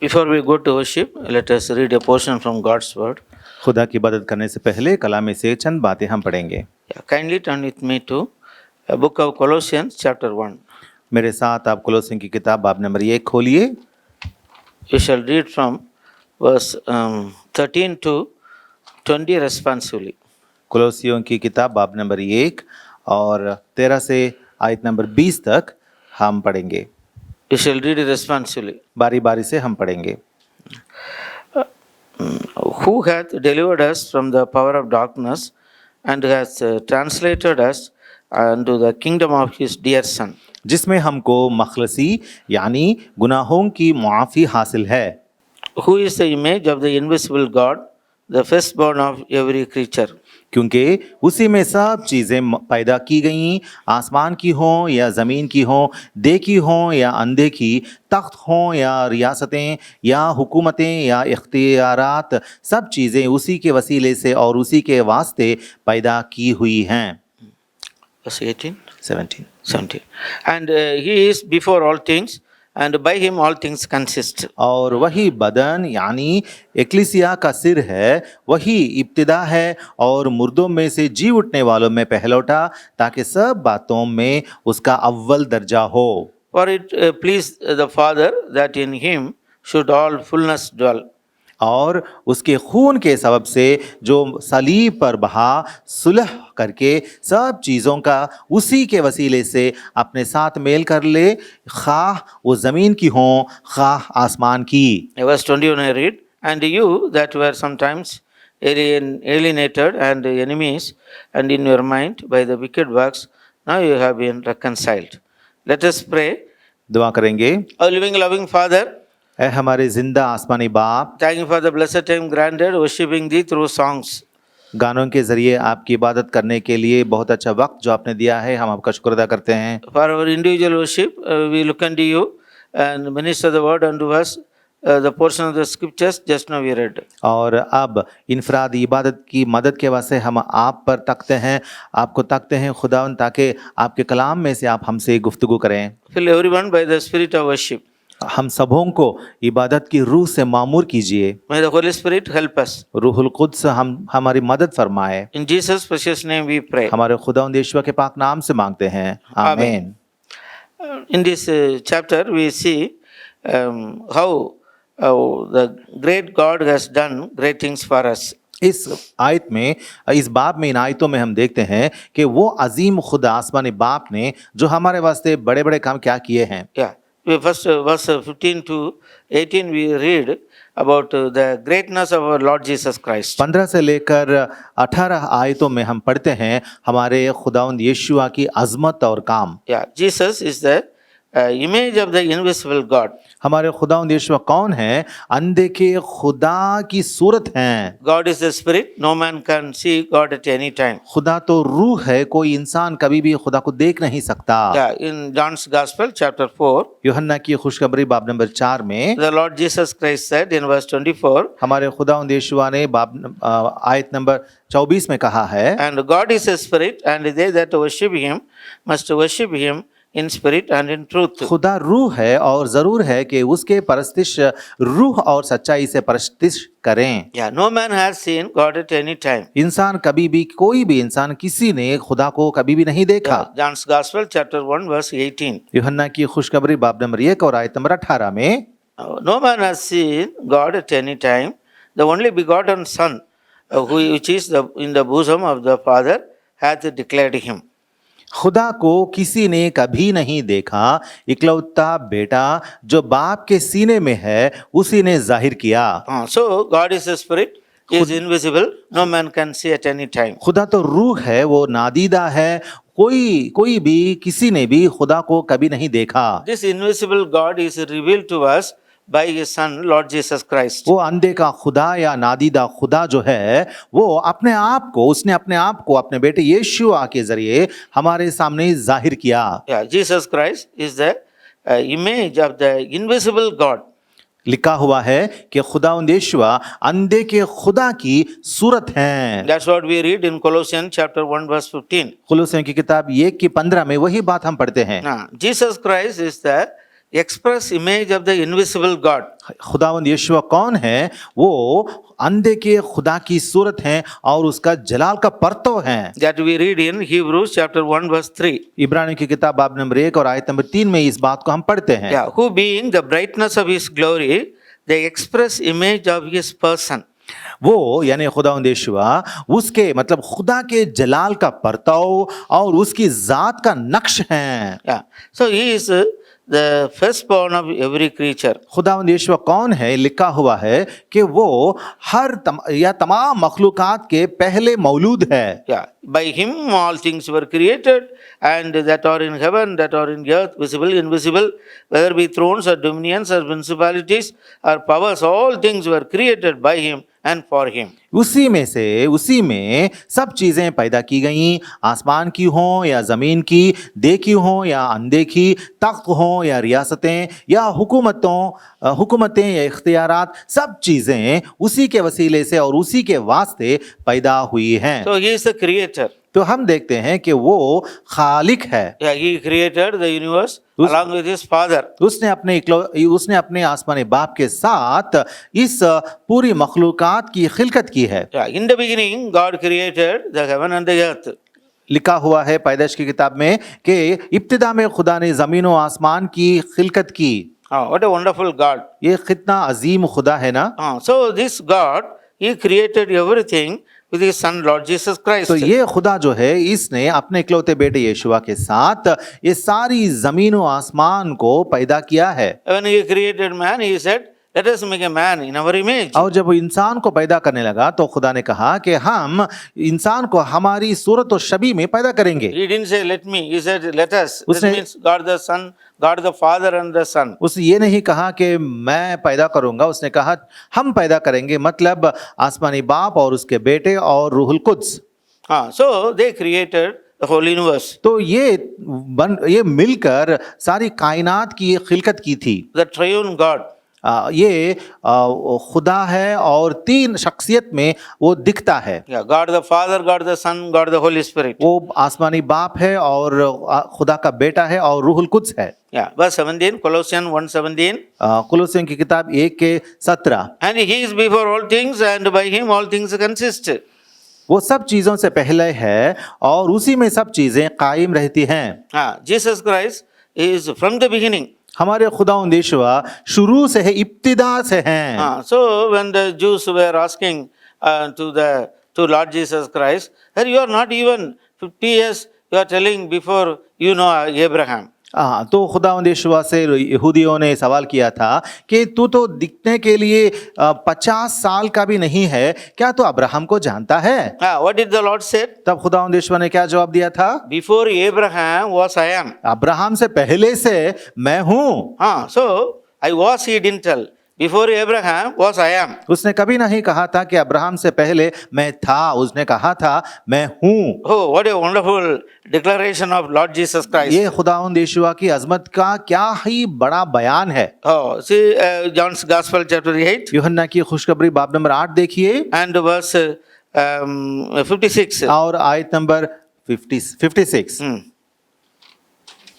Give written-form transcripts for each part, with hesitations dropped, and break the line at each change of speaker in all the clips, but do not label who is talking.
Before we go to worship, let us read a portion from God's word.
खुदा की इबादत करने से पहले कलाम में से चंद बातें हम पढ़ेंगे।
Yeah, kindly turn with me to a book of Colossians chapter 1.
मेरे साथ आप कोलोसियों की किताब बाब नंबर 1 खोलिए।
We shall read from verse 13 to 20 responsively.
कोलोसियों की किताब बाब नंबर 1 और 13 से आयत नंबर 20 तक हम पढ़ेंगे।
We shall read it responsively.
बारी बारी से हम पढ़ेंगे।
Who hath delivered us from the power of darkness and hath translated us unto the kingdom of his dear Son.
जिसमें हमको मखलसी यानी गुनाहों की मुआफ़ी हासिल है।
Who is the image of the invisible God, the firstborn of every creature.
क्योंकि उसी में सब चीज़ें पैदा की गईं, आसमान की हों या ज़मीन की हों, देखी हों या अनदेखी, तख्त हों या रियासतें या हुकूमतें या इख्तियारात, सब चीज़ें उसी के वसीले से और उसी के वास्ते पैदा की हुई हैं।
Verse 18?
17
17. And he is before all things, and by him all things consist.
और वही बदन यानी एक्लिसिया का सिर है, वही इब्तिदा है और मुर्दों में से जी उठने वालों में पहलौठा, ताकि सब बातों में उसका अव्वल दर्जा हो।
For it pleased the Father that in him should all fullness dwell.
और उसके खून के सबब से जो सलीब पर बहा, सुलह करके सब चीज़ों का उसी के वसीले से अपने साथ मेल कर ले, खाह वो ज़मीन की हों खाह आसमान की।
Verse 21 I read, and you that were sometimes alienated and enemies, and in your mind by the wicked works, now you have been reconciled. Let us pray.
दुआ करेंगे।
Our living loving Father,
ऐ हमारे जिंदा आसमानी बाप,
thank you for the blessed time granted worshiping thee through songs.
गानों के ज़रिए आपकी इबादत करने के लिए बहुत अच्छा वक्त जो आपने दिया है, हम आपका शुक्र अदा करते हैं।
For our individual worship, we look unto you and minister the word unto us, the portion of the scriptures just now we read.
और अब इनफरादी इबादत की मदद के वास्ते हम आप पर तकते हैं, आपको तकते हैं खुदावन, ताकि आपके कलाम में से आप हमसे गुफ्तगू करें।
Fill everyone by the spirit of worship.
हम सबों को इबादत की रूह से मामूर कीजिए।
May the Holy Spirit help us.
रूहुल कुद्स हमारी मदद फरमाए।
In Jesus' precious name we pray.
हमारे खुदावंद यीशु के पाक नाम से मांगते हैं, आमीन।
In this chapter we see how the great God has done great things for us.
इस आयत में, इस बाब में, इन आयतों में हम देखते हैं कि वो अजीम खुदा आसमानी बाप ने जो हमारे वास्ते बड़े बड़े काम क्या किए हैं।
Yeah. We first verse 15 to 18 we read about the greatness of our Lord Jesus Christ.
15 से लेकर 18 आयतों में हम पढ़ते हैं हमारे खुदावंद यीशुआ की अजमत और काम।
Yeah, Jesus is the image of the invisible God.
हमारे खुदावंद यीशुआ कौन है? अनदेखे खुदा की सूरत हैं।
God is the spirit, no man can see God at any time.
खुदा तो रूह है, कोई इंसान कभी भी खुदा को देख नहीं सकता।
Yeah, in John's Gospel chapter 4,
यूहन्ना की खुशखबरी बाब नंबर 4 में
the Lord Jesus Christ said in verse 24,
हमारे खुदावंद यीशुआ ने आयत नंबर 24 में कहा है,
and God is a spirit, and they that worship him must worship him in spirit and in truth.
खुदा रूह है और जरूर है कि उसके परस्तिश रूह और सच्चाई से परस्तिश करें।
Yeah, no man has seen God at any time.
इंसान कभी भी, कोई भी इंसान, किसी ने खुदा को कभी भी नहीं देखा।
Yeah, John's Gospel chapter 1 verse 18.
यूहन्ना की खुशखबरी बाब नंबर 1 और आयत नंबर 18 में,
No man has seen God at any time. The only begotten Son, which is in the bosom of the Father, hath declared him.
खुदा को किसी ने कभी नहीं देखा, इकलौता बेटा जो बाप के सीने में है उसी ने जाहिर किया।
So God is a spirit, he is invisible, no man can see at any time.
खुदा तो रूह है, वो नादीदा है, कोई भी, किसी ने भी खुदा को कभी नहीं देखा।
This invisible God is revealed to us by his son Lord Jesus Christ.
वो अनदेखा खुदा या नादीदा खुदा जो है, वो अपने आप को, उसने अपने आप को अपने बेटे यीशुआ के जरिए हमारे सामने जाहिर किया।
Yeah, Jesus Christ is the image of the invisible God.
लिखा हुआ है कि खुदावंद यीशुआ अनदेखे खुदा की सूरत हैं।
That's what we read in Colossians chapter 1 verse 15.
कुलोसियों की किताब 1 की 15 में वही बात हम पढ़ते हैं।
Jesus Christ is the express image of the invisible God.
खुदावंद यीशु कौन है? वो अंधे के खुदा की सूरत है और उसका जलाल का परतव है।
That we read in Hebrews chapter 1 verse 3.
इब्रानियों की किताब बाब नंबर 1 और आयत नंबर 3 में इस बात को हम पढ़ते हैं।
Yeah, who being the brightness of his glory, the express image of his person.
वो यानी खुदावंद यीशु उसके मतलब खुदा के जलाल का परतव और उसकी जात का नक्श है।
Yeah. So he is the firstborn of every creature.
खुदावंद यीशु कौन है? लिखा हुआ है कि वो तमाम मखलूकात के पहले मौलूद है।
Yeah. By him all things were created, and that are in heaven, that are in earth, visible, invisible, whether be thrones or dominions or principalities or powers, all things were created by him and for him.
उसी में सब चीजें पैदा की गईं, आसमान की हों या जमीन की, देखी हों या अनदेखी, तख्त हों या रियासतें या हुकूमतें या इख्तियारात, सब चीजें उसी के वसीले से और उसी के वास्ते पैदा हुई हैं।
So he is the creator.
तो हम देखते हैं कि वो खालिक है।
Yeah, he created the universe along with his father.
उसने अपने आसमानी बाप के साथ इस पूरी मखलूकात की खिलकत की है।
Yeah, in the beginning, God created the heaven and the earth.
लिखा हुआ है पैदाइश की किताब में कि इब्तिदा में खुदा ने जमीन और आसमान की खिलकत की।
What a wonderful God.
ये कितना अजीम खुदा है ना।
So this God, he created everything with his son Lord Jesus Christ.
तो ये खुदा जो है इसने अपने इकलौते बेटे यीशुआ के साथ ये सारी जमीन और आसमान को पैदा किया है।
When he created man, he said, let us make a man in our image.
और जब वो इंसान को पैदा करने लगा तो खुदा ने कहा कि हम इंसान को हमारी सूरत और शबीह में पैदा करेंगे।
He didn't say let me, he said let us. This means God the Son, God the Father and the Son.
उसने ये नहीं कहा कि मैं पैदा करूंगा, उसने कहा हम पैदा करेंगे, मतलब आसमानी बाप और उसके बेटे और रूहुल Quds.
So they created the whole universe.
तो ये मिलकर सारी कायनात की खिलकत की थी।
The triune God.
ये खुदा है और तीन शख्सियत में वो दिखता है।
God the Father, God the Son, God the Holy Spirit.
वो आसमानी बाप है और खुदा का बेटा है और रूहुल कुद्स है।
Verse 17, Colossians 1:17.
कुलोसियों की किताब 1:17।
And he is before all things, and by him all things consist.
वो सब चीजों से पहले है और उसी में सब चीजें कायम रहती हैं।
Jesus Christ is from the beginning.
हमारे खुदावंद यीशुआ शुरू से है, इब्तिदा से हैं।
So when the Jews were asking to Lord Jesus Christ, that you are not even 50 years, you are telling before you know Abraham.
तो खुदावंद यीशुआ से यहूदियों ने सवाल किया था कि तू तो दिखने के लिए 50 साल का भी नहीं है, क्या तू अब्राहम को जानता है?
What did the Lord say?
तब खुदावंद यीशुआ ने क्या जवाब दिया था?
Before Abraham was I am.
Abraham से पहले से मैं हूँ।
So I was, he didn't tell. Before Abraham was I am.
उसने कभी नहीं कहा था कि अब्राहम से पहले मैं था, उसने कहा था मैं हूँ।
Oh, what a wonderful declaration of Lord Jesus Christ.
ये खुदावंद यीशुआ की अजमत का क्या ही बड़ा बयान है।
See John's Gospel chapter 8.
यूहन्ना की खुशखबरी बाब नंबर 8 देखिए
And verse 56.
और आयत नंबर 56।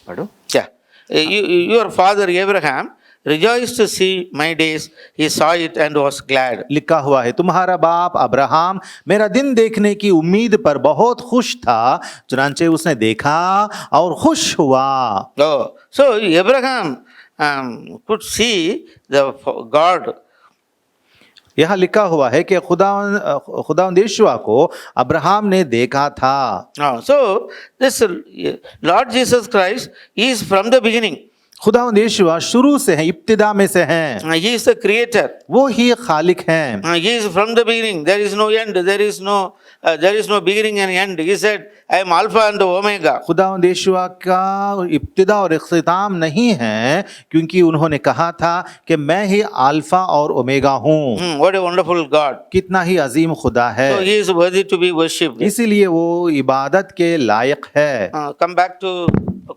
पढ़ो।
Yeah. Your father Abraham rejoiced to see my days. He saw it and was glad.
लिखा हुआ है, तुम्हारा बाप अब्राहम मेरा दिन देखने की उम्मीद पर बहुत खुश था, चुनांचे उसने देखा और खुश हुआ।
So Abraham could see the God.
यहाँ लिखा हुआ है कि खुदावंद यीशुआ को अब्राहम ने देखा था।
So this Lord Jesus Christ is from the beginning.
खुदावंद यीशुआ शुरू से है, इब्तिदा में से हैं।
He is the creator.
वो ही खालिक हैं।
He is from the beginning. There is no end. There is no beginning and end. He said, I am Alpha and Omega.
खुदावंद यीशुआ का इब्तिदा और इख्तिताम नहीं है, क्योंकि उन्होंने कहा था कि मैं ही अल्फा और ओमेगा हूँ।
What a wonderful God.
कितना ही अजीम खुदा है।
So he is worthy to be worshipped.
इसीलिए वो इबादत के लायक है।
Come back to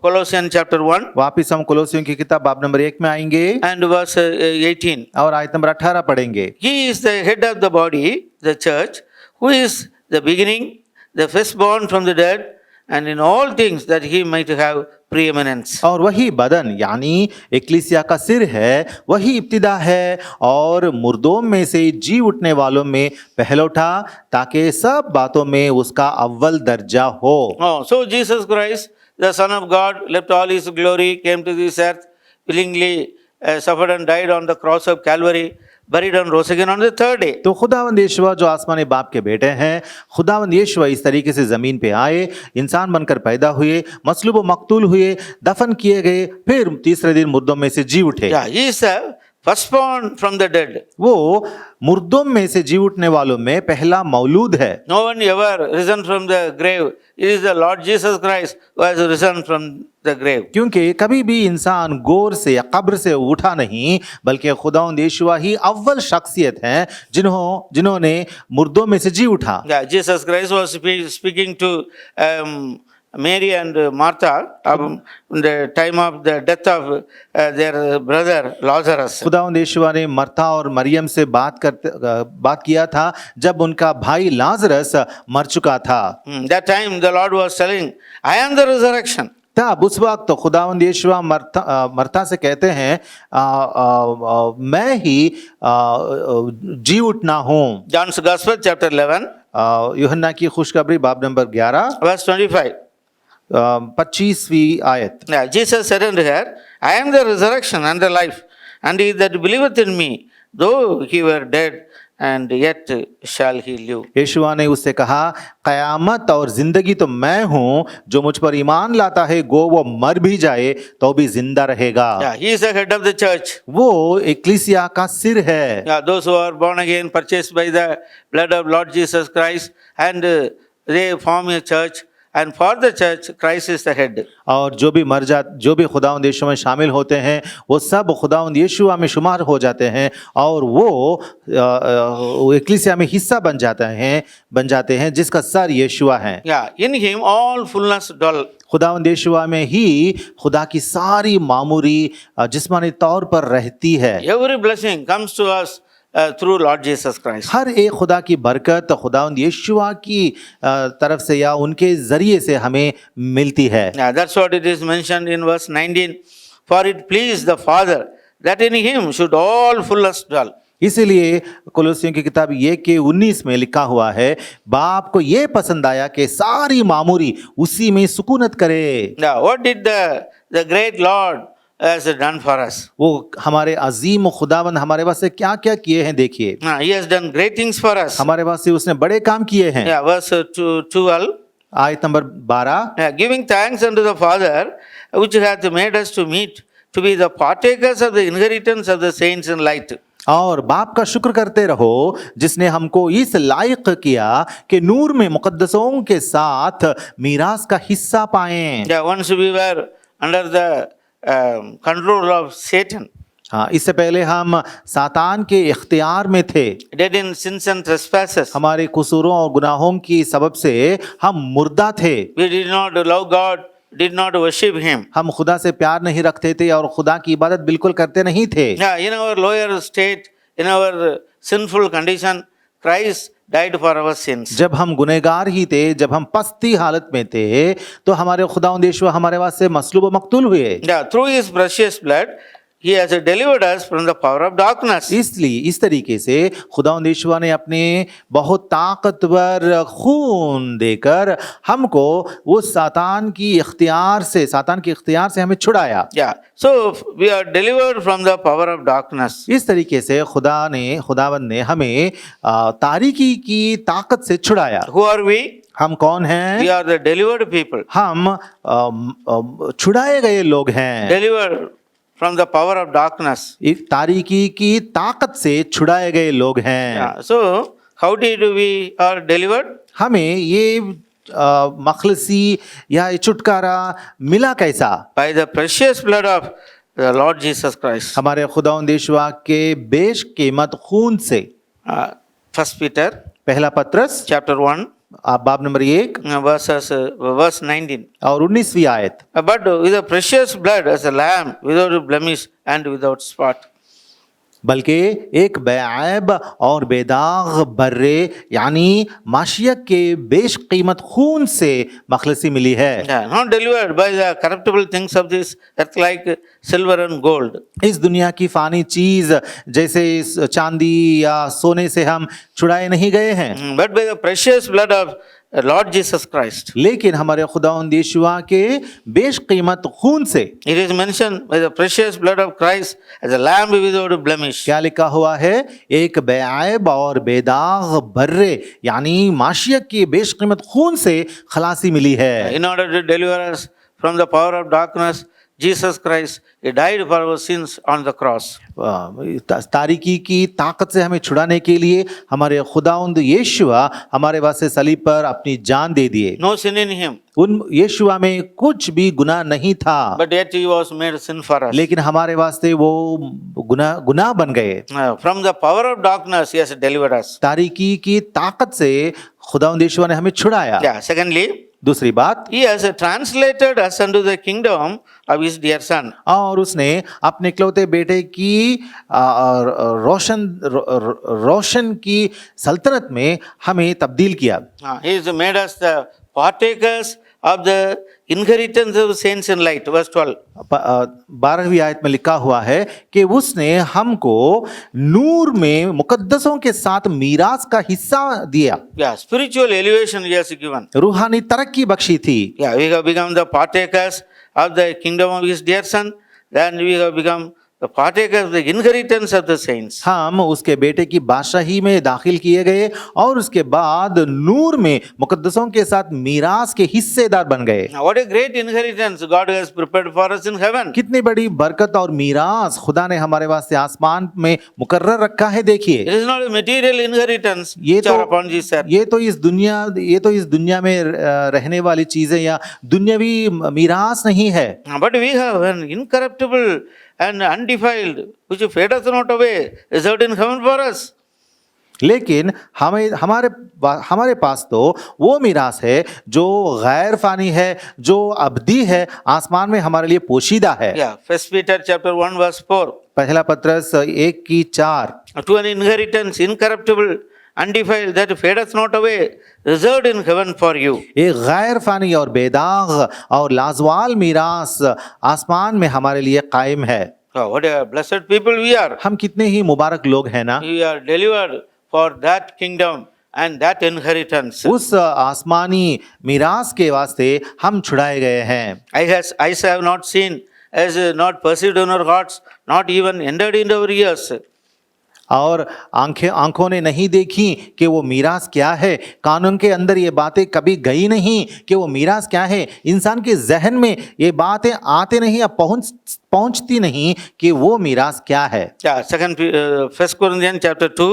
Colossians chapter 1.
वापिस हम कोलोसियों की किताब बाब नंबर 1 में आएंगे
And verse 18.
और आयत नंबर 18 पढ़ेंगे।
He is the head of the body, the church, who is the beginning, the firstborn from the dead, and in all things that he might have preeminence.
और वही बदन यानी एक्लीसिया का सिर है, वही इब्तिदा है और मुर्दों में से जी उठने वालों में पहलौठा, ताकि सब बातों में उसका अव्वल दर्जा हो।
Oh, so Jesus Christ, the Son of God, left all his glory, came to this earth, willingly suffered and died on the cross of Calvary, buried and rose again on the third day.
तो खुदावंद यीशु जो आसमानी बाप के बेटे हैं, खुदावंद यीशु इस तरीके से जमीन पे आए, इंसान बनकर पैदा हुए, मसलूब व मकतूल हुए, दफन किए गए, फिर तीसरे दिन मुर्दों में से जी उठे।
Yeah, he is the firstborn from the dead.
वो मुर्दों में से जी उठने वालों में पहला मौलूद है।
No one ever risen from the grave. It is the Lord Jesus Christ who has risen from the grave.
क्योंकि कभी भी इंसान गोर से या कब्र से उठा नहीं, बल्कि खुदावंद यीशु ही अव्वल शख्सियत हैं जिन्होंने मुर्दों में से जी उठा।
Yeah, Jesus Christ was speaking to Mary and Martha in the time of the death of their brother Lazarus.
खुदावंद यीशु ने मरता और मरियम से बात किया था जब उनका भाई लाजरस मर चुका था।
That time the Lord was telling, I am the resurrection.
तब उस वक्त तो खुदावंद यीशु मरता से कहते हैं मैं ही जी उठना हूँ।
John's Gospel chapter 11
यूहन्ना की खुशखबरी बाब नंबर 11
verse 25.
25वीं आयत।
Yeah, Jesus said unto her, I am the resurrection and the life, and he that believeth in me, though he were dead, and yet shall he live.
यीशुआ ने उससे कहा, कयामत और जिंदगी तो मैं हूँ, जो मुझ पर ईमान लाता है गो वो मर भी जाए तो भी जिंदा रहेगा।
Yeah, he is the head of the church.
वो एक्लीसिया का सिर है।
Yeah, those who are born again, purchased by the blood of Lord Jesus Christ, and they form a church. And for the church, Christ is the head.
और जो भी खुदावंद यीशु में शामिल होते हैं, वो सब खुदावंद यीशु में शुमार हो जाते हैं और वो एक्लीसिया में हिस्सा बन जाते हैं जिसका सर यीशुआ है।
Yeah, in him all fullness dwell.
खुदावंद यीशुआ में ही खुदा की सारी मामूरी जिस्मानी तौर पर रहती है।
Every blessing comes to us through Lord Jesus Christ.
हर एक खुदा की बरकत खुदावंद यीशुआ की तरफ से या उनके जरिए से हमें मिलती है।
Yeah, that's what it is mentioned in verse 19. For it pleased the Father that in him should all fullness dwell.
इसीलिए कोलोसियों की किताब 1:19 में लिखा हुआ है, बाप को ये पसंद आया कि सारी मामूरी उसी में सुकूनत करे।
Now, what did the great Lord has done for us?
वो हमारे अजीम खुदावंद हमारे वास्ते क्या क्या किए हैं देखिए।
He has done great things for us.
हमारे वास्ते उसने बड़े काम किए हैं।
Yeah, verse 12.
आयत number 12,
Yeah, giving thanks unto the Father which hath made us to meet to be the partakers of the inheritance of the saints in light.
और बाप का शुक्र करते रहो जिसने हमको इस लायक किया कि नूर में मुकद्दसों के साथ मीरास का हिस्सा पाएं।
Yeah, once we were under the control of Satan.
हाँ, इससे पहले हम सातान के इख्तियार में थे।
Dead in sins and trespasses.
हमारे कुसूरों और गुनाहों की सबब से हम मुर्दा थे।
We did not love God, did not worship him.
हम खुदा से प्यार नहीं रखते थे और खुदा की इबादत बिल्कुल करते नहीं थे।
Yeah, in our lower state, in our sinful condition, Christ died for our sins.
जब हम गुनहगार ही थे, जब हम पस्ती हालत में थे, तो हमारे खुदावंद यीशु हमारे वास्ते मसलूब व मकतूल हुए।
Yeah, through his precious blood, he has delivered us from the power of darkness.
इसलिए इस तरीके से खुदावंद यीशु ने अपने बहुत ताकतवर खून देकर हमको वो सातान की इख्तियार से हमें छुड़ाया।
Yeah, so we are delivered from the power of darkness.
इस तरीके से खुदावंद ने हमें तारीकी की ताकत से छुड़ाया।
Who are we?
हम कौन हैं?
We are the delivered people.
हम छुड़ाए गए लोग हैं।
Delivered from the power of darkness.
एक तारीकी की ताकत से छुड़ाए गए लोग हैं।
Yeah, so how did we are delivered?
हमें ये मखलसी या ये छुटकारा मिला कैसा?
By the precious blood of the Lord Jesus Christ.
हमारे खुदावंद यीशु के बेशकीमत खून से।
First Peter
पहला पत्रस
chapter 1
बाब नंबर 1
verse 19.
और 19वीं आयत।
But with the precious blood as a lamb without blemish and without spot.
बल्कि एक बेऐब और बेदाग बर्रे यानी माशियत के बेशकीमत खून से मखलसी मिली है।
Yeah, not delivered by the corruptible things of this earth like silver and gold.
इस दुनिया की फानी चीज जैसे इस चांदी या सोने से हम छुड़ाए नहीं गए हैं,
But by the precious blood of Lord Jesus Christ.
लेकिन हमारे खुदावंद यीशुआ के बेशकीमत खून से।
It is mentioned by the precious blood of Christ as a lamb without blemish.
क्या लिखा हुआ है? एक बेऐब और बेदाग बर्रे यानी माशियत के बेशकीमत खून से खलासी मिली है।
In order to deliver us from the power of darkness, Jesus Christ, He died for our sins on the cross.
तारीकी की ताकत से हमें छुड़ाने के लिए हमारे खुदावंद यीशुआ हमारे वास्ते सलीब पर अपनी जान दे दिए।
No sin in Him,
उन यीशुआ में कुछ भी गुनाह नहीं था,
but yet He was made sin for us.
लेकिन हमारे वास्ते वो गुनाह बन गए।
From the power of darkness, He has delivered us.
तारीकी की ताकत से खुदावंद यीशुआ ने हमें छुड़ाया।
Yeah. Secondly,
दूसरी बात,
He has translated us unto the kingdom of His dear Son.
और उसने अपने इकलौते बेटे की रोशन की सल्तनत में हमें तब्दील किया।
He has made us the partakers of the inheritance of saints in light. Verse 12.
12वीं आयत में लिखा हुआ है कि उसने हमको नूर में मुकद्दसों के साथ मीरास का हिस्सा दिया।
Yeah, spiritual elevation He has given.
रूहानी तरक्की बख्शी थी।
Yeah, we have become the partakers of the kingdom of His dear Son. Then we have become the partakers of the inheritance of the saints.
हम उसके बेटे की बादशाही में दाखिल किए गए और उसके बाद नूर में मुकद्दसों के साथ मीरास के हिस्सेदार बन गए।
Now, what a great inheritance God has prepared for us in heaven.
कितनी बड़ी बरकत और मीरास खुदा ने हमारे वास्ते आसमान में मुकर्रर रखा है। देखिए,
It is not a material inheritance
ये
which are upon this earth.
ये तो इस दुनिया में रहने वाली चीजें या दुनियावी मीरास नहीं है,
But we have an incorruptible and undefiled, which fadeth not away, reserved in heaven for us.
लेकिन हमारे पास तो वो मीरास है जो गैर फानी है, जो अब्दी है, आसमान में हमारे लिए पोशीदा है।
Yeah, 1 Peter chapter 1 verse 4.
पहला पत्रस 1:4,
To an inheritance incorruptible, undefiled, that fadeth not away, reserved in heaven for you.
एक गैर फानी और बेदाग और लाजवाल मीरास आसमान में हमारे लिए कायम है।
Oh, what a blessed people we are.
हम कितने ही मुबारक लोग हैं ना।
We are delivered for that kingdom and that inheritance.
उस आसमानी मीरास के वास्ते हम छुड़ाए गए हैं।
Eyes have not seen, as not perceived in our hearts, not even entered into our ears.
और आंखों ने नहीं देखी कि वो मीरास क्या है, कानून के अंदर ये बातें कभी गई नहीं कि वो मीरास क्या है, इंसान के जहन में ये बातें आते नहीं या पहुंचती नहीं कि वो मीरास क्या है।
Yeah, 1 Corinthians chapter 2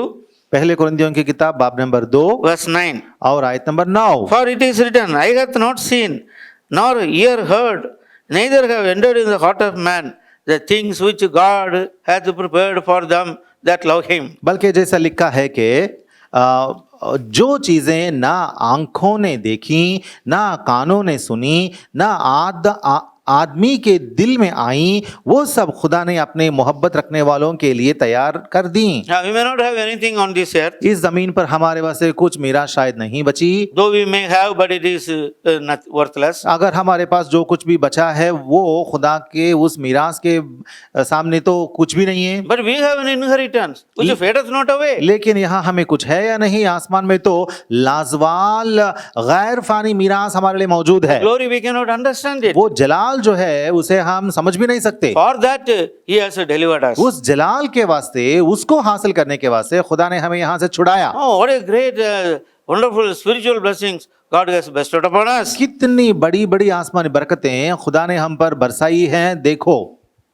पहले कुरिन्थियों की किताब बाब नंबर 2
verse 9.
और आयत number 9,
For it is written, eye hath not seen, nor ear heard, neither have entered in the heart of man the things which God hath prepared for them that love Him.
बल्कि जैसा लिखा है कि जो चीजें ना आंखों ने देखी, ना कानों ने सुनी, ना आदमी के दिल में आई, वो सब खुदा ने अपने मोहब्बत रखने वालों के लिए तैयार कर दी।
Now, we may not have anything on this earth,
इस जमीन पर हमारे वास्ते कुछ मीरास शायद नहीं बची,
though we may have, but it is not worthless.
अगर हमारे पास जो कुछ भी बचा है वो खुदा के उस मीरास के सामने तो कुछ भी नहीं है।
But we have an inheritance which fadeth not away.
लेकिन यहाँ हमें कुछ है या नहीं? आसमान में तो लाजवाल गैर फानी मीरास हमारे लिए मौजूद है।
Glory we cannot understand it.
वो जलाल जो है उसे हम समझ भी नहीं सकते।
For that He has delivered us.
उस जलाल के वास्ते, उसको हासिल करने के वास्ते खुदा ने हमें यहाँ से छुड़ाया।
Oh, what a great, wonderful spiritual blessings God has bestowed upon us.
कितनी बड़ी बड़ी आसमानी बरकतें खुदा ने हम पर बरसाई हैं, देखो।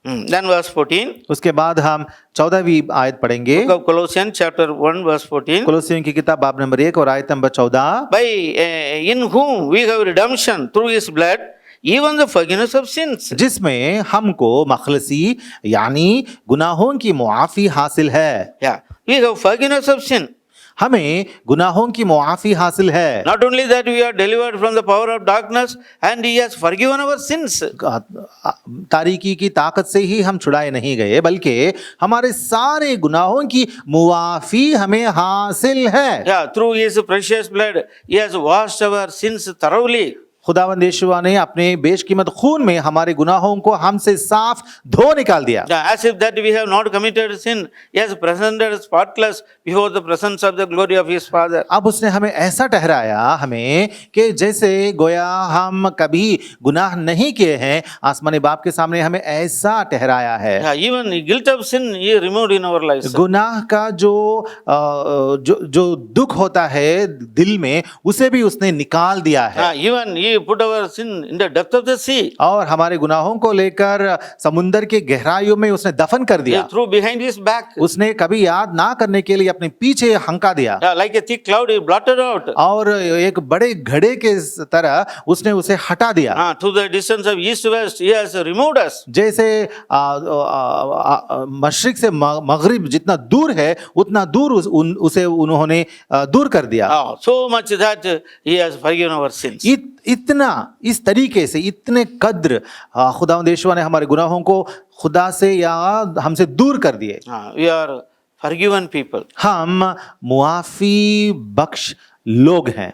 Then verse 14.
उसके बाद हम 14वीं आयत पढ़ेंगे।
Book of Colossians chapter 1 verse 14.
कोलोसियों की किताब बाब नंबर 1 और आयत number 14,
By in whom we have redemption through His blood, even the forgiveness of sins.
जिसमें हमको मखलसी यानी गुनाहों की मुआफी हासिल है।
Yeah, we have forgiveness of sin.
हमें गुनाहों की मुआफी हासिल है।
Not only that, we are delivered from the power of darkness and He has forgiven our sins.
तारीकी की ताकत से ही हम छुड़ाए नहीं गए, बल्कि हमारे सारे गुनाहों की मुआफी हमें हासिल है।
Yeah, through His precious blood, He has washed our sins thoroughly.
खुदावंद यीशुआ ने अपने बेशकीमत खून में हमारे गुनाहों को हमसे साफ धो निकाल दिया।
Yeah, as if that we have not committed sin, He has presented us spotless before the presence of the glory of His Father.
अब उसने हमें ऐसा ठहराया हमें कि जैसे गोया हम कभी गुनाह नहीं किए हैं, आसमानी बाप के सामने हमें ऐसा ठहराया है।
Yeah, even the guilt of sin He removed in our lives.
गुनाह का जो दुख होता है दिल में, उसे भी उसने निकाल दिया है।
Yeah, even He put our sin in the depth of the sea.
और हमारे गुनाहों को लेकर समुंदर के गहराइयों में उसने दफन कर
He
दिया।
threw behind His back.
उसने कभी याद ना करने के लिए अपने पीछे हंका दिया,
Yeah, like a thick cloud He blotted out.
और एक बड़े घड़े के तरह उसने उसे हटा दिया।
To the distance of east to west, He has removed us.
जैसे मशरिक से मगरिब जितना दूर है, उतना दूर उसे उन्होंने दूर कर दिया।
So much that He has forgiven our sins.
इतना इस तरीके से इतने कद्र खुदावंद यीशुआ ने हमारे गुनाहों को खुदा से या हमसे दूर कर दिए।
We are forgiven people.
हम मुआफी बख्श लोग हैं।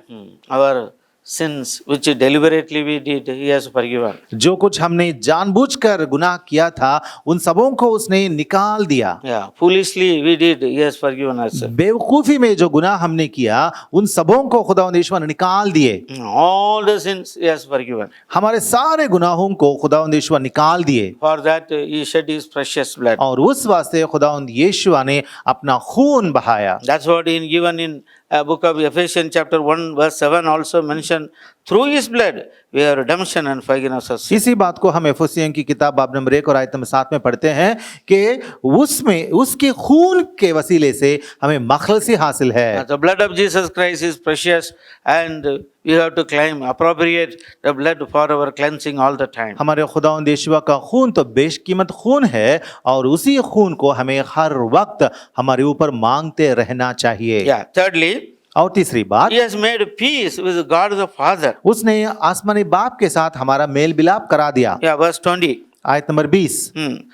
Our sins which deliberately we did, He has forgiven.
जो कुछ हमने जानबूझकर गुनाह किया था, उन सबों को उसने निकाल दिया।
Yeah, foolishly we did, He has forgiven us.
बेवकूफी में जो गुनाह हमने किया, उन सबों को खुदावंद यीशुआ ने निकाल दिए।
All the sins He has forgiven.
हमारे सारे गुनाहों को खुदावंद यीशुआ निकाल दिए,
For that He shed His precious blood.
और उस वास्ते खुदावंद यीशुआ ने अपना खून बहाया।
That's what given in book of Ephesians chapter 1 verse 7 also mentioned, through His blood we have redemption and forgiveness of sins.
इसी बात को हम एफेसियों की किताब बाब नंबर 1 और आयत नंबर 7 में पढ़ते हैं कि उसमें उसके खून के वसीले से हमें मखलसी हासिल है।
The blood of Jesus Christ is precious and we have to claim, appropriate the blood for our cleansing all the time.
हमारे खुदावंद यीशुआ का खून तो बेशकीमत खून है, और उसी खून को हमें हर वक्त हमारे ऊपर मांगते रहना चाहिए।
Yeah. Thirdly,
और तीसरी बात,
He has made peace with God the Father.
उसने आसमानी बाप के साथ हमारा मेल मिलाप करा दिया।
Yeah, verse 20.
आयत number 20,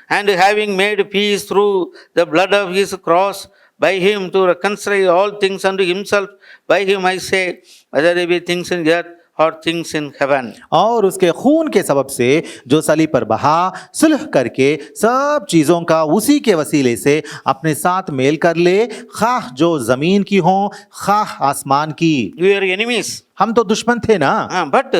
And having made peace through the blood of His cross, by Him to reconcile all things unto Himself, by Him I say, whether they be things in earth or things in heaven.
और उसके खून के सबब से जो सलीब पर बहा, सुलह करके सब चीजों का उसी के वसीले से अपने साथ मेल कर ले, खाह जो जमीन की हो, खाह आसमान की।
We are enemies.
हम तो दुश्मन थे ना,
But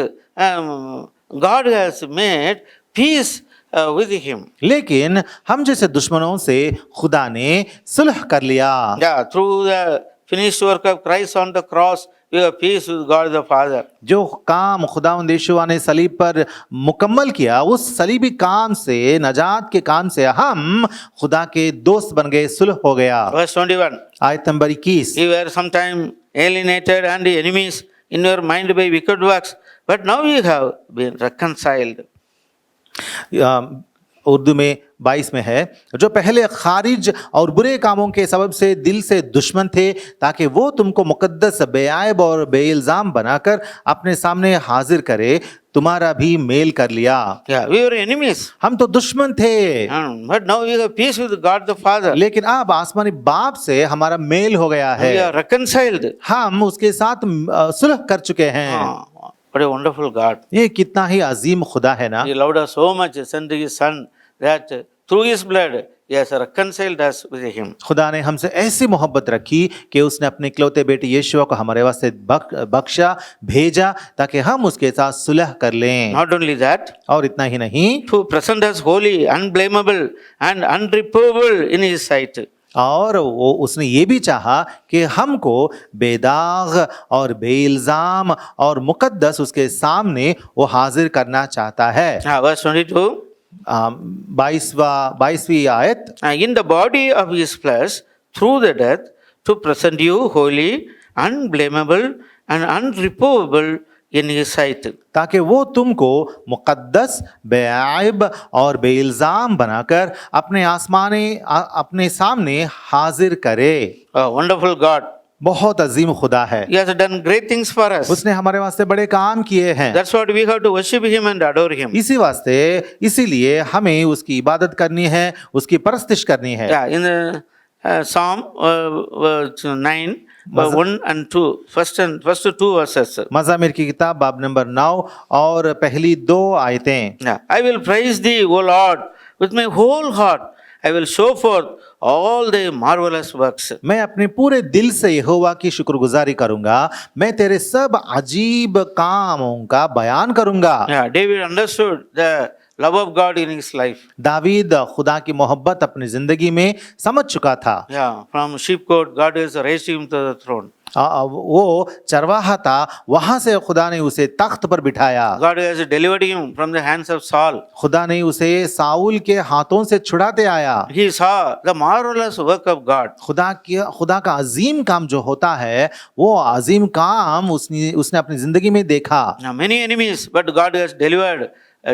God has made peace with Him.
लेकिन हम जैसे दुश्मनों से खुदा ने सुलह कर लिया।
Yeah, through the finished work of Christ on the cross, we have peace with God the Father.
जो काम खुदावंद यीशुआ ने सलीब पर मुकम्मल किया, उस सलीबी काम से, नजात के काम से हम खुदा के दोस्त बन गए, सुलह हो गया।
Verse 21.
आयत number 21,
You were sometime alienated and enemies in your mind by wicked works, but now you have been reconciled.
Urdu में 22 में है, जो पहले खारिज और बुरे कामों के सबब से दिल से दुश्मन थे, ताकि वो तुमको मुकद्दस, बेआयब और बेइल्जाम बनाकर अपने सामने हाजिर करे, तुम्हारा भी मेल कर लिया।
Yeah, we were enemies.
हम तो दुश्मन थे,
But now we have peace with God the Father.
लेकिन अब आसमानी बाप से हमारा मेल हो गया
We
है,
are reconciled.
हम उसके साथ सुलह कर चुके हैं।
What a wonderful God.
ये कितना ही अजीम खुदा है ना।
He loved us so much, He sent His Son, that through His blood He has reconciled us with Him.
खुदा ने हमसे ऐसी मोहब्बत रखी कि उसने अपने इकलौते बेटे यीशुआ को हमारे वास्ते बख्शा, भेजा, ताकि हम उसके साथ सुलह कर लें।
Not only that,
और इतना ही नहीं,
to present us holy, unblameable and unreprovable in His sight.
और वो उसने ये भी चाहा कि हमको बेदाग और बेइल्जाम और मुकद्दस उसके सामने वो हाजिर करना चाहता है।
Verse 22.
22वीं आयत,
In the body of His flesh, through the death, to present you holy, unblameable and unreprovable in His sight.
ताकि वो तुमको मुकद्दस, बेआइब और बेइल्जाम बनाकर अपने सामने हाजिर करे।
Wonderful God.
बहुत अजीम खुदा है,
He has done great things for us.
उसने हमारे वास्ते बड़े काम किए हैं।
That's what we have to worship Him and adore Him.
इसी वास्ते इसीलिए हमें उसकी इबादत करनी है, उसकी परस्तिश करनी है।
Yeah, in the Psalm 9, 1 and 2, first two verses.
मज़ामिर की किताब बाब नंबर 9 और पहली 2 आयतें।
Yeah. I will praise Thee, O Lord, with my whole heart. I will show forth all Thy marvelous works.
मैं अपने पूरे दिल से यहोवा की शुक्रगुजारी करूंगा, मैं तेरे सब अजीब कामों का बयान करूंगा।
Yeah, David understood the love of God in his life.
David खुदा की मोहब्बत अपनी जिंदगी में समझ चुका था।
Yeah, from sheepcote, God has raised him to the throne.
वो चरवाहा था, वहां से खुदा ने उसे तख्त पर बिठाया।
God has delivered him from the hands of Saul.
खुदा ने उसे साउल के हाथों से छुड़ाते आया।
He saw the marvelous work of God.
खुदा का अजीम काम जो होता है, वो अजीम काम उसने अपनी जिंदगी में देखा।
Now, many enemies, but God has delivered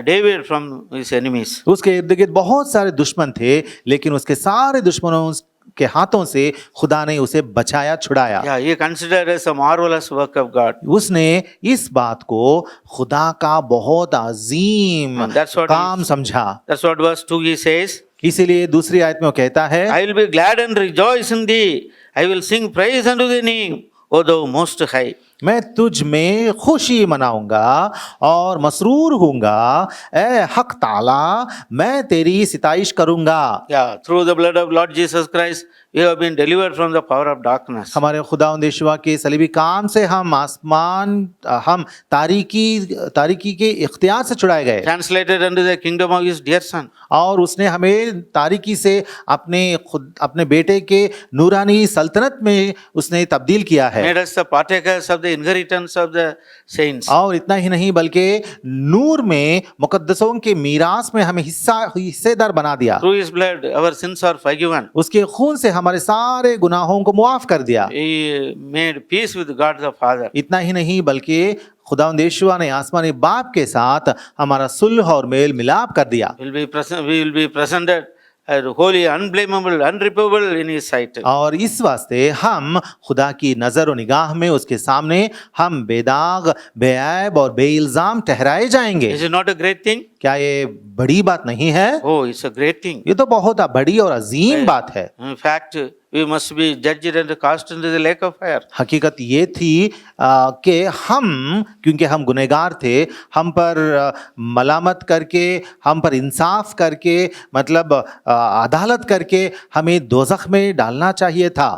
David from his enemies.
उसके इर्द गिर्द बहुत सारे दुश्मन थे, लेकिन उसके सारे दुश्मनों के हाथों से खुदा ने उसे बचाया, छुड़ाया।
Yeah, he considered as a marvelous work of God.
उसने इस बात को खुदा का बहुत अजीम
And that's what
काम समझा।
That's what verse 2 he says.
इसीलिए दूसरी आयत में वो कहता है,
I will be glad and rejoice in thee. I will sing praise unto thy name, O thou most high.
मैं तुझ में खुशी मनाऊंगा और मसरूर हूंगा, ए हक ताला मैं तेरी सिताइश करूंगा।
Yeah, through the blood of Lord Jesus Christ, we have been delivered from the power of darkness.
हमारे खुदावंद यीशु के सलीबी काम से हम तारीकी के इख्तियार से छुड़ाए गए
Translated unto the kingdom of his dear son.
और उसने हमें तारीकी से अपने बेटे के नूरानी सल्तनत में उसने तब्दील किया है।
Made us the partakers of the inheritance of the saints.
और इतना ही नहीं बल्कि नूर में मुकद्दसों के मीरास में हमें हिस्सेदार बना दिया।
Through his blood, our sins are forgiven.
उसके खून से हमारे सारे गुनाहों को मुआफ कर दिया।
He made peace with God the Father.
इतना ही नहीं बल्कि खुदावंद यीशु ने आसमानी बाप के साथ हमारा सुलह और मेल मिलाप कर दिया।
We will be presented as holy, unblameable, unreprovable in his sight.
और इस वास्ते हम खुदा की नजर और निगाह में उसके सामने हम बेदाग, बेऐब और बेइल्जाम ठहराए जाएंगे।
Is it not a great thing?
क्या ये बड़ी बात नहीं है?
Oh, it's a great thing.
ये तो बहुत बड़ी और अजीम बात है।
In fact, we must be judged and cast into the lake of fire.
हकीकत ये थी कि हम, क्योंकि हम गुनहगार थे, हम पर मलामत करके, हम पर इंसाफ करके, मतलब अदालत करके हमें दोज़ख में डालना चाहिए था।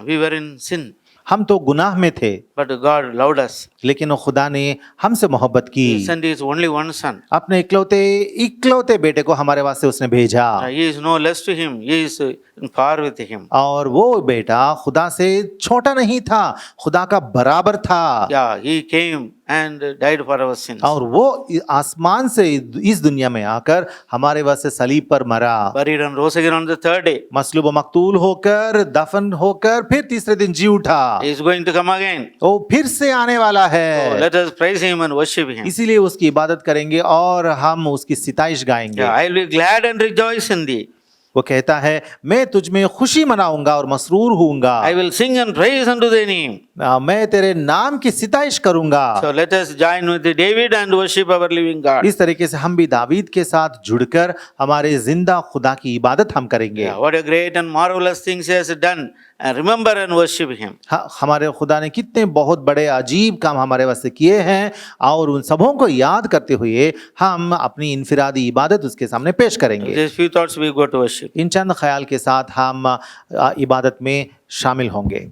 We were in sin,
हम तो गुनाह में थे,
but God loved us.
लेकिन खुदा ने हमसे मोहब्बत की।
He sent his only one son.
अपने इकलौते बेटे को हमारे वास्ते उसने भेजा।
He is no less to him. He is in par with him.
और वो बेटा खुदा से छोटा नहीं था, खुदा का बराबर था।
Yeah, he came and died for our sins.
और वो आसमान से इस दुनिया में आकर हमारे वास्ते सलीब पर मरा,
Buried and rose again on the third day.
मसलूब व मकतूल होकर, दफन होकर फिर तीसरे दिन जी उठा।
He is going to come again.
वो फिर से आने वाला
So
है।
let us praise him and worship him.
इसीलिए उसकी इबादत करेंगे और हम उसकी सिताइश गाएंगे।
Yeah, I will be glad and rejoice in thee.
वो कहता है, मैं तुझ में खुशी मनाऊंगा और मसरूर होऊंगा,
I will sing and praise unto thy name.
मैं तेरे नाम की सिताइश करूंगा।
So let us join with David and worship our living God.
इस तरीके से हम भी दावीद के साथ जुड़कर हमारे जिंदा खुदा की इबादत हम करेंगे।
Yeah, what a great and marvelous things he has done. And remember and worship him.
हमारे खुदा ने कितने बहुत बड़े अजीब काम हमारे वास्ते किए हैं और उन सबों को याद करते हुए हम अपनी इनफिरादी इबादत उसके सामने पेश करेंगे।
These few thoughts we go to worship.
इन चंद ख्याल के साथ हम इबादत में शामिल होंगे।